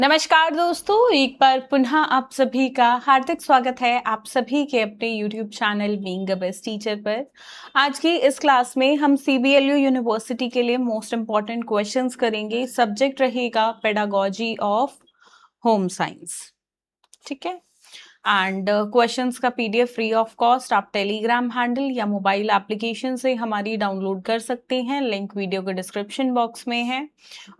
नमस्कार दोस्तों, एक बार पुनः आप सभी का हार्दिक स्वागत है आप सभी के अपने YouTube channel being a best teacher पर। आज की इस क्लास में हम CBLU यूनिवर्सिटी के लिए मोस्ट इम्पॉर्टेंट क्वेश्चंस करेंगे। सब्जेक्ट रहेगा पेडागोजी ऑफ होम साइंस। ठीक है। एंड क्वेश्चंस का PDF फ्री ऑफ कॉस्ट आप टेलीग्राम हैंडल या मोबाइल एप्लीकेशन से हमारी डाउनलोड कर सकते हैं। लिंक वीडियो के डिस्क्रिप्शन बॉक्स में है।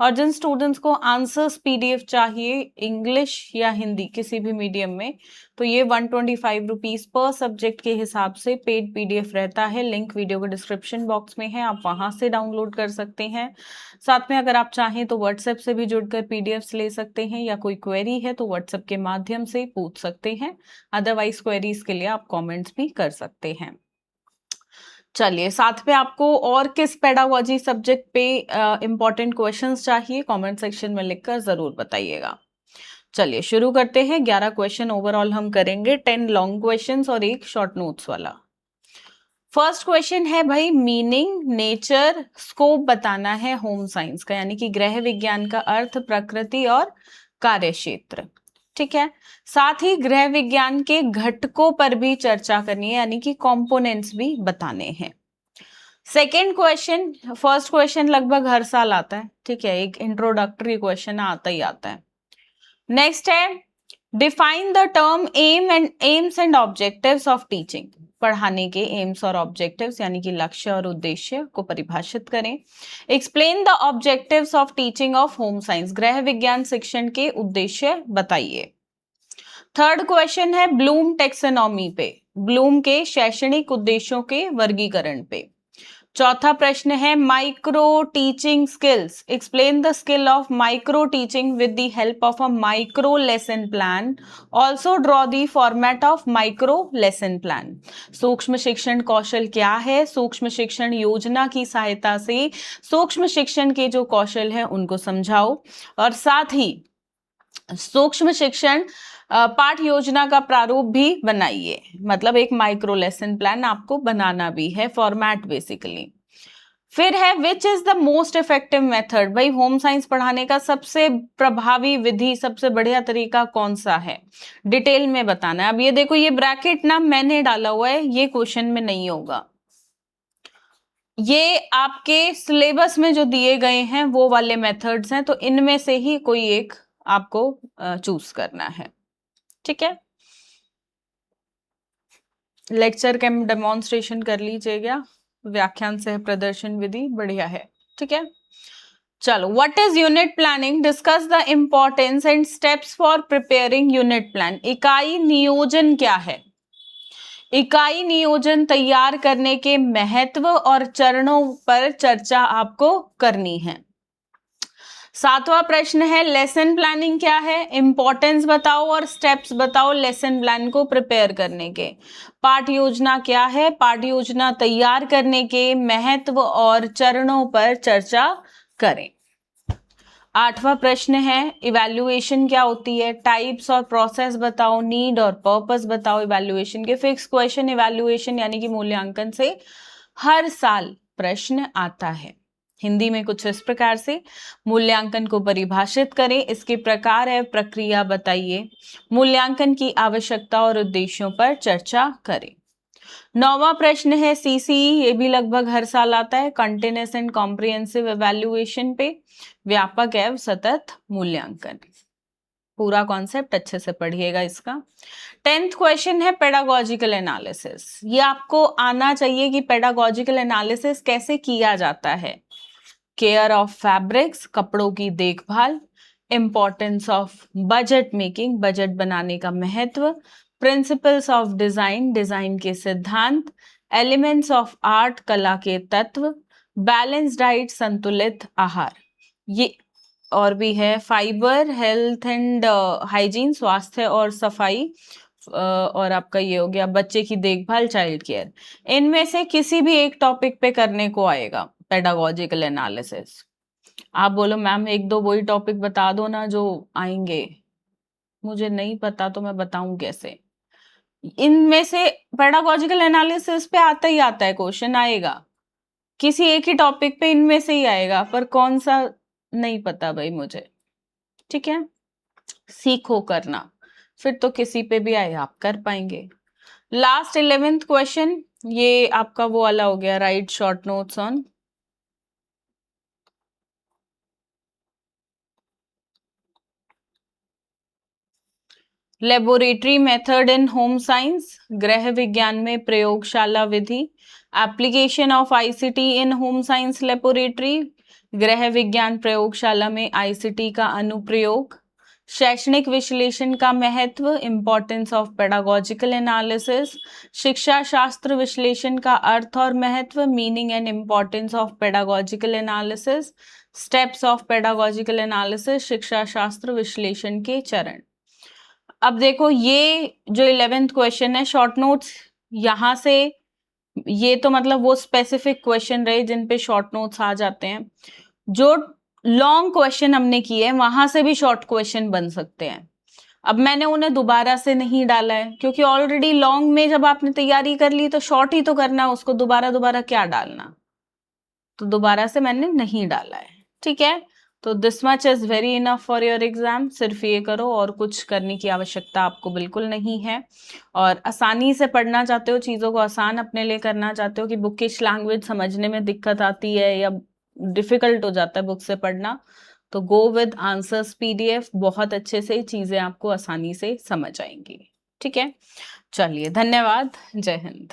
और जिन स्टूडेंट्स को आंसर्स PDF चाहिए इंग्लिश या हिंदी किसी भी मीडियम में, तो ये 125 रुपीज़ पर सब्जेक्ट के हिसाब से पेड PDF रहता है। लिंक वीडियो के डिस्क्रिप्शन बॉक्स में है, आप वहां से डाउनलोड कर सकते हैं। साथ में अगर आप चाहें तो व्हाट्सएप से भी जुड़कर PDFs ले सकते हैं, या कोई क्वेरी है तो व्हाट्सएप के माध्यम से पूछ सकते हैं। अदरवाइज क्वेरीज के लिए आप कमेंट्स भी कर सकते हैं। चलिए, साथ में आपको और किस पेडागोजी सब्जेक्ट पे इंपॉर्टेंट क्वेश्चंस चाहिए कमेंट सेक्शन में लिखकर जरूर बताइएगा। चलिए शुरू करते हैं। 11 क्वेश्चन ओवरऑल हम करेंगे, 10 लॉन्ग क्वेश्चंस और एक शॉर्ट नोट्स वाला। फर्स्ट क्वेश्चन है भाई, मीनिंग, नेचर, स्कोप बताना है होम साइंस का, यानी कि गृह विज्ञान का अर्थ, प्रकृति और कार्यक्षेत्र। ठीक है। साथ ही गृह विज्ञान के घटकों पर भी चर्चा करनी है, यानी कि कंपोनेंट्स भी बताने हैं। सेकेंड क्वेश्चन, फर्स्ट क्वेश्चन लगभग हर साल आता है। ठीक है, एक इंट्रोडक्टरी क्वेश्चन आता ही आता है। नेक्स्ट है, define the term AIIMS and objectives of teaching. पढ़ाने के एम्स और ऑब्जेक्टिव्स यानी कि लक्ष्य और उद्देश्य को परिभाषित करें। Explain the objectives of teaching of home science. गृह विज्ञान शिक्षण के उद्देश्य बताइए। थर्ड क्वेश्चन है ब्लूम टेक्सोनॉमी पे, ब्लूम के शैक्षणिक उद्देश्यों के वर्गीकरण पे। चौथा प्रश्न है micro teaching skills. Explain the skill of micro teaching with the help of a micro lesson plan. Also draw the format of micro lesson plan. सूक्ष्म शिक्षण कौशल क्या है? सूक्ष्म शिक्षण योजना की सहायता से सूक्ष्म शिक्षण के जो कौशल है उनको समझाओ, और साथ ही सूक्ष्म शिक्षण पाठ योजना का प्रारूप भी बनाइए। मतलब एक माइक्रो लेसन प्लान आपको बनाना भी है, फॉर्मेट बेसिकली। फिर है which is the most effective method. भाई होम साइंस पढ़ाने का सबसे प्रभावी विधि, सबसे बढ़िया तरीका कौन सा है, डिटेल में बताना है। अब ये देखो, ये ब्रैकेट ना मैंने डाला हुआ है, ये क्वेश्चन में नहीं होगा। ये आपके सिलेबस में जो दिए गए हैं वो वाले मेथड्स हैं, तो इनमें से ही कोई एक आपको चूज करना है। ठीक है, लेक्चर के डेमोन्स्ट्रेशन कर लीजिएगा। व्याख्यान सह प्रदर्शन विधि बढ़िया है। ठीक है, चलो, what is unit planning? Discuss the importance and steps for preparing unit plan. इकाई नियोजन क्या है? इकाई नियोजन तैयार करने के महत्व और चरणों पर चर्चा आपको करनी है। सातवां प्रश्न है लेसन प्लानिंग क्या है? इंपॉर्टेंस बताओ और स्टेप्स बताओ लेसन प्लान को प्रिपेयर करने के। पाठ योजना क्या है? पाठ योजना तैयार करने के महत्व और चरणों पर चर्चा करें। आठवां प्रश्न है इवैल्यूएशन क्या होती है? टाइप्स और प्रोसेस बताओ, नीड और पर्पस बताओ इवैल्यूएशन के। फिक्स क्वेश्चन इवैल्यूएशन यानी कि मूल्यांकन से हर साल प्रश्न आता है। हिंदी में कुछ इस प्रकार से, मूल्यांकन को परिभाषित करें, इसके प्रकार है, प्रक्रिया बताइए, मूल्यांकन की आवश्यकता और उद्देश्यों पर चर्चा करें। नौवां प्रश्न है CCE, ये भी लगभग हर साल आता है, कंटिन्यूअस एंड कॉम्प्रिहेंसिव इवैल्यूएशन पे, व्यापक एवं सतत मूल्यांकन। पूरा कॉन्सेप्ट अच्छे से पढ़िएगा इसका। 10th क्वेश्चन है पेडागोजिकल एनालिसिस। ये आपको आना चाहिए कि पेडागोजिकल एनालिसिस कैसे किया जाता है। केयर ऑफ फैब्रिक्स, कपड़ों की देखभाल, importance of budget making, budget बनाने का महत्व, प्रिंसिपल्स ऑफ डिजाइन, डिजाइन के सिद्धांत, एलिमेंट्स ऑफ आर्ट, कला के तत्व, बैलेंस डाइट, संतुलित आहार। ये और भी है फाइबर, हेल्थ एंड हाइजीन, स्वास्थ्य और सफाई, और आपका ये हो गया बच्चे की देखभाल, चाइल्ड केयर। इनमें से किसी भी एक टॉपिक पे करने को आएगा पेडागोजिकल एनालिसिस। आप बोलो मैम एक दो वही टॉपिक बता दो ना जो आएंगे। मुझे नहीं पता तो मैं बताऊं कैसे? इनमें से पेडागोजिकल एनालिसिस पे आता ही आता है, क्वेश्चन आएगा किसी एक ही टॉपिक पे, इनमें से ही आएगा, पर कौन सा नहीं पता भाई मुझे। ठीक है, सीखो करना, फिर तो किसी पे भी आए आप कर पाएंगे। लास्ट 11th क्वेश्चन, ये आपका वो वाला हो गया, write short notes on laboratory method in home science, गृह विज्ञान में प्रयोगशाला विधि, application of ICT in home science laboratory, गृह विज्ञान प्रयोगशाला में आईसीटी का अनुप्रयोग, शैक्षणिक विश्लेषण का महत्व, इंपॉर्टेंस ऑफ पेडागोजिकल एनालिसिस, शिक्षा शास्त्र विश्लेषण का अर्थ और महत्व, meaning and importance of pedagogical analysis, steps of pedagogical analysis, शिक्षा शास्त्र विश्लेषण के चरण। अब देखो ये जो 11th क्वेश्चन है, शॉर्ट नोट्स यहां से, ये तो मतलब वो स्पेसिफिक क्वेश्चन रहे जिन पे शॉर्ट नोट्स आ जाते हैं। जो लॉन्ग क्वेश्चन हमने किए हैं वहां से भी शॉर्ट क्वेश्चन बन सकते हैं। अब मैंने उन्हें दोबारा से नहीं डाला है क्योंकि ऑलरेडी लॉन्ग में जब आपने तैयारी कर ली तो शॉर्ट ही तो करना है, उसको दोबारा दोबारा क्या डालना, तो दोबारा से मैंने नहीं डाला है। ठीक है, तो this much is very enough for your exam. सिर्फ ये करो और कुछ करने की आवश्यकता आपको बिल्कुल नहीं है। और आसानी से पढ़ना चाहते हो, चीज़ों को आसान अपने लिए करना चाहते हो कि बुकिश लैंग्वेज समझने में दिक्कत आती है या डिफिकल्ट हो जाता है बुक से पढ़ना, तो गो विद आंसर्स पीडीएफ, बहुत अच्छे से चीज़ें आपको आसानी से समझ आएंगी। ठीक है, चलिए धन्यवाद, जय हिंद।